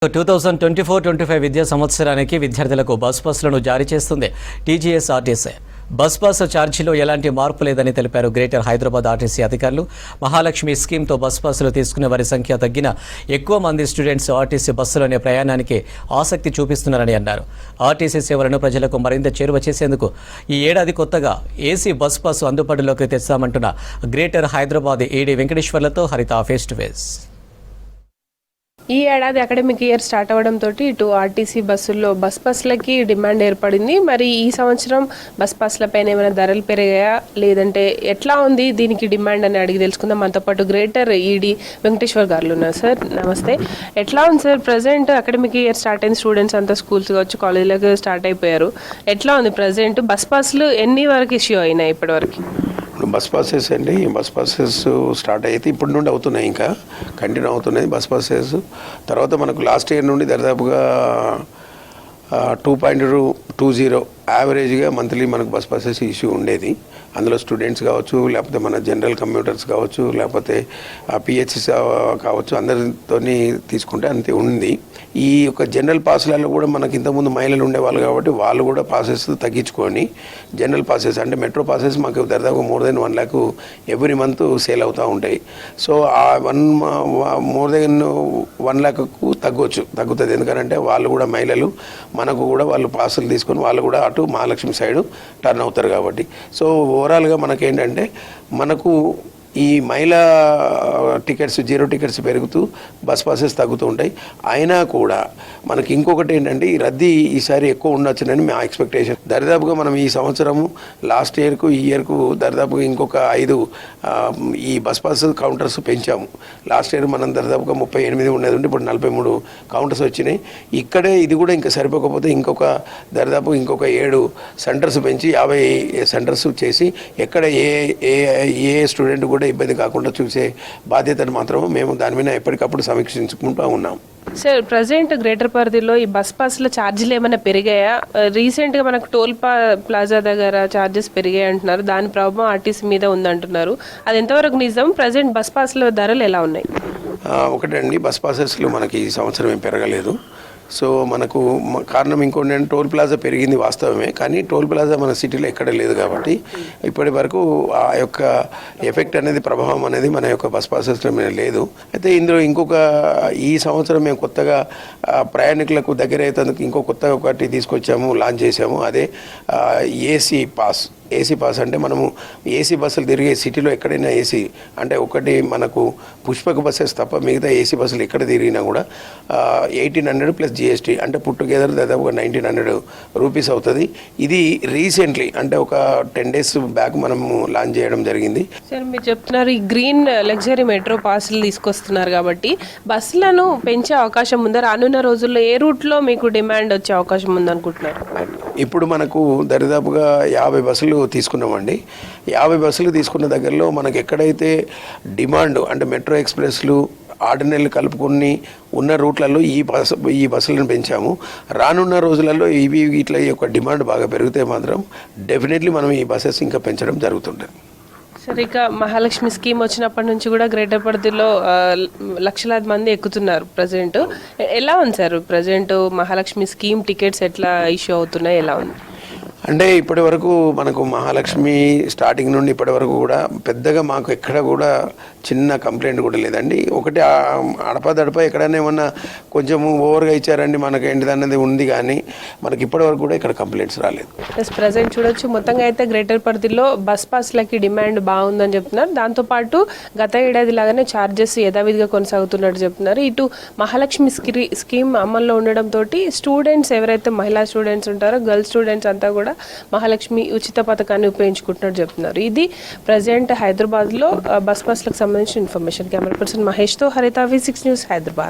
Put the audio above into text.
2024-25 విద్యా సంవత్సరానికి విద్యార్థులకు బస్ పాస్లను జారీ చేస్తుంది టీజీఎస్ఆర్టీసీ. బస్ పాస్ ఛార్జీలో ఎలాంటి మార్పు లేదని తెలిపారు గ్రేటర్ హైదరాబాద్ ఆర్టీసీ అధికారులు. మహాలక్ష్మి స్కీమ్తో బస్ పాస్లు తీసుకునే వారి సంఖ్య తగ్గిన ఎక్కువ మంది స్టూడెంట్స్ ఆర్టీసీ బస్సులోనే ప్రయాణానికి ఆసక్తి చూపిస్తున్నారని అన్నారు. ఆర్టీసీ సేవలను ప్రజలకు మరింత చేరువ చేసేందుకు ఈ ఏడాది కొత్తగా ఏసీ బస్ పాస్ అందుబాటులోకి తెస్తామంటున్న గ్రేటర్ హైదరాబాద్ ఈడీ వెంకటేశ్వర్లతో హరిత ఫేస్ టు ఫేస్. ఈ ఏడాది అకాడమిక్ ఇయర్ స్టార్ట్ అవ్వడంతో ఇటు ఆర్టీసీ బస్సుల్లో బస్ పాస్లకి డిమాండ్ ఏర్పడింది. మరి ఈ సంవత్సరం బస్ పాస్లపైన ఏమైనా ధరలు పెరిగాయా లేదంటే ఎట్లా ఉంది దీనికి డిమాండ్ అని అడిగి తెలుసుకుందాం. మనతో పాటు గ్రేటర్ ఈడీ వెంకటేశ్వర్ గారు ఉన్నారు. సార్ నమస్తే. ఎట్లా ఉంది sir present academic year start అయిన స్టూడెంట్స్ అంతా స్కూల్స్ కావచ్చు కాలేజీలకు స్టార్ట్ అయిపోయారు. ఎట్లా ఉంది ప్రజెంట్ బస్ పాస్లు ఎన్ని వరకు ఇష్యూ అయినాయి ఇప్పటివరకు? బస్ పాసెస్ అండి, బస్ పాసెస్ స్టార్ట్ అయితే ఇప్పటి నుండి అవుతున్నాయి, ఇంకా కంటిన్యూ అవుతున్నాయి బస్ పాసెస్. తర్వాత మనకు లాస్ట్ ఇయర్ నుండి దాదాపుగా 2.20 యావరేజ్గా మంత్లీ మనకు బస్ పాసెస్ ఇష్యూ ఉండేది. అందులో స్టూడెంట్స్ కావచ్చు, లేకపోతే మన జనరల్ కంప్యూటర్స్ కావచ్చు, లేకపోతే పిహెచ్సి కావచ్చు, అందరితో తీసుకుంటే అంతే ఉంది. ఈ యొక్క జనరల్ పాస్లలో కూడా మనకి ఇంతకుముందు మహిళలు ఉండేవాళ్ళు కాబట్టి వాళ్ళు కూడా పాసెస్ తగ్గించుకొని జనరల్ పాసెస్ అంటే మెట్రో పాసెస్ మాకు దాదాపు more than 1 lakh every month sale అవుతూ ఉంటాయి. సో ఆ మోర్ దెన్ 1 lakh తగ్గుతుంది. ఎందుకంటే వాళ్ళు కూడా మహిళలు మనకు కూడా వాళ్ళు పాసులు తీసుకొని వాళ్ళు కూడా అటు మహాలక్ష్మి సైడ్ టర్న్ అవుతారు కాబట్టి. సో ఓవరాల్గా మనకేంటంటే మనకు ఈ మహిళా టికెట్స్ 0 టికెట్స్ పెరుగుతూ బస్ పాసెస్ తగ్గుతూ ఉంటాయి. అయినా కూడా మనకి ఇంకొకటి ఏంటంటే ఈ రద్దీ ఈసారి ఎక్కువ ఉండొచ్చునని మా ఎక్స్పెక్టేషన్. దరిదాపుగా మనం ఈ సంవత్సరము లాస్ట్ ఇయర్కు ఈ ఇయర్కు దరిదాపుగా ఇంకొక 5 ఈ బస్ పాస్ కౌంటర్స్ పెంచాము. లాస్ట్ ఇయర్ మనం దరిదాపుగా 38 ఉండేది ఉంటే ఇప్పుడు 43 కౌంటర్స్ వచ్చినాయి. ఇక్కడే ఇది కూడా ఇంకా సరిపోకపోతే దరిదాపు ఇంకొక 7 సెంటర్స్ పెంచి 50 సెంటర్స్ చేసి ఎక్కడ ఏ స్టూడెంట్ కూడా ఇబ్బంది కాకుండా చూసే బాధ్యతను మాత్రం మేము దాని మీద ఎప్పటికప్పుడు సమీక్షించుకుంటూ ఉన్నాం. సార్ ప్రజెంట్ గ్రేటర్ పరిధిలో ఈ బస్ పాస్ల ఛార్జీలు ఏమైనా పెరిగాయా? రీసెంట్గా మనకు టోల్ ప్లాజా దగ్గర ఛార్జెస్ పెరిగాయి అంటున్నారు. దాని ప్రభావం ఆర్టీసీ మీద ఉందంటున్నారు. అది ఎంతవరకు నిజం? ప్రజెంట్ బస్ పాస్ల ధరలు ఎలా ఉన్నాయి? ఒకటండి, బస్ పాసెస్లు మనకి ఈ సంవత్సరం ఏం పెరగలేదు. సో మనకు కారణం ఇంకోటి అంటే టోల్ ప్లాజా పెరిగింది వాస్తవమే, కానీ టోల్ ప్లాజా మన సిటీలో ఎక్కడ లేదు కాబట్టి ఇప్పటి వరకు ఆ యొక్క ఎఫెక్ట్ అనేది ప్రభావం అనేది మన యొక్క బస్ పాసెస్లో మీద లేదు. అయితే ఇందులో ఇంకొక ఈ సంవత్సరం మేము కొత్తగా ప్రయాణికులకు దగ్గర అయితే కొత్తగా ఒకటి తీసుకొచ్చాము, లాంచ్ చేసాము. అదే ఏసీ పాస్. ఏసీ పాస్ అంటే మనము ఏసీ బస్సులు తిరిగే సిటీలో ఎక్కడైనా ఏసీ అంటే ఒకటి మనకు పుష్పక బస్సెస్ తప్ప మిగతా ఏసీ బస్సులు ఎక్కడ తిరిగినా కూడా 1800 ప్లస్ జిఎస్టీ అంటే పుట్టుగెదర్ దాదాపుగా 1900 రూపీస్ అవుతుంది. ఇది రీసెంట్లీ అంటే ఒక 10 days బ్యాక్ మనము లాంచ్ చేయడం జరిగింది. సార్ మీరు చెప్తున్నారు ఈ గ్రీన్ లగ్జరీ మెట్రో పాస్లు తీసుకొస్తున్నారు కాబట్టి బస్సులను పెంచే అవకాశం ఉందా? రానున్న రోజుల్లో ఏ రూట్లో మీకు డిమాండ్ వచ్చే అవకాశం ఉందనుకుంటున్నారు? ఇప్పుడు మనకు దరిదాపుగా 50 బస్సులు తీసుకున్నామండి. 50 బస్సులు తీసుకున్న దగ్గరలో మనకు ఎక్కడైతే డిమాండ్ అంటే మెట్రో ఎక్స్ప్రెస్లు ఆర్డినరీలు కలుపుకొని ఉన్న రూట్లలో ఈ బస్సులను పెంచాము. రానున్న రోజులలో ఇట్లా ఈ యొక్క డిమాండ్ బాగా పెరిగితే మాత్రం డెఫినెట్లీ మనం ఈ బస్సెస్ ఇంకా పెంచడం జరుగుతుంటుంది. సరే, ఇక మహాలక్ష్మి స్కీమ్ వచ్చినప్పటి నుంచి కూడా గ్రేటర్ పరిధిలో లక్షలాది మంది ఎక్కుతున్నారు. ప్రజెంట్ ఎలా ఉంది sir? Present Mahalakshmi scheme tickets ఎట్లా ఇష్యూ అవుతున్నాయి, ఎలా ఉంది? అంటే ఇప్పటి వరకు మనకు మహాలక్ష్మి స్టార్టింగ్ నుండి ఇప్పటి వరకు కూడా పెద్దగా మాకు ఎక్కడ కూడా చిన్న కంప్లైంట్ కూడా లేదండి. ఒకటి అడపదడప ఎక్కడైనా ఏమన్నా కొంచెము ఓవర్గా ఇచ్చారండి మనకు ఏంటిదన్నది ఉంది, కానీ మనకి ఇప్పటి వరకు కూడా ఇక్కడ కంప్లైంట్స్ రాలేదు. ప్రజెంట్ చూడొచ్చు మొత్తంగా అయితే గ్రేటర్ పరిధిలో బస్ పాస్లకి డిమాండ్ బాగుందని చెప్తున్నారు. దాంతోపాటు గత ఏడాది లాగానే ఛార్జెస్ యథావిధిగా కొనసాగుతున్నట్టు చెప్తున్నారు. ఇటు మహాలక్ష్మి స్కీమ్ అమల్లో ఉండడంతో స్టూడెంట్స్ ఎవరైతే మహిళా స్టూడెంట్స్ ఉంటారో గర్ల్స్ స్టూడెంట్స్ అంతా కూడా మహాలక్ష్మి ఉచిత పథకాన్ని ఉపయోగించుకుంటున్నట్టు చెప్తున్నారు. ఇది ప్రజెంట్ హైదరాబాద్లో బస్ పాస్లకు సంబంధించిన ఇన్ఫర్మేషన్. కెమెరా పర్సన్ మహేష్తో హరిత V6 న్యూస్ హైదరాబాద్.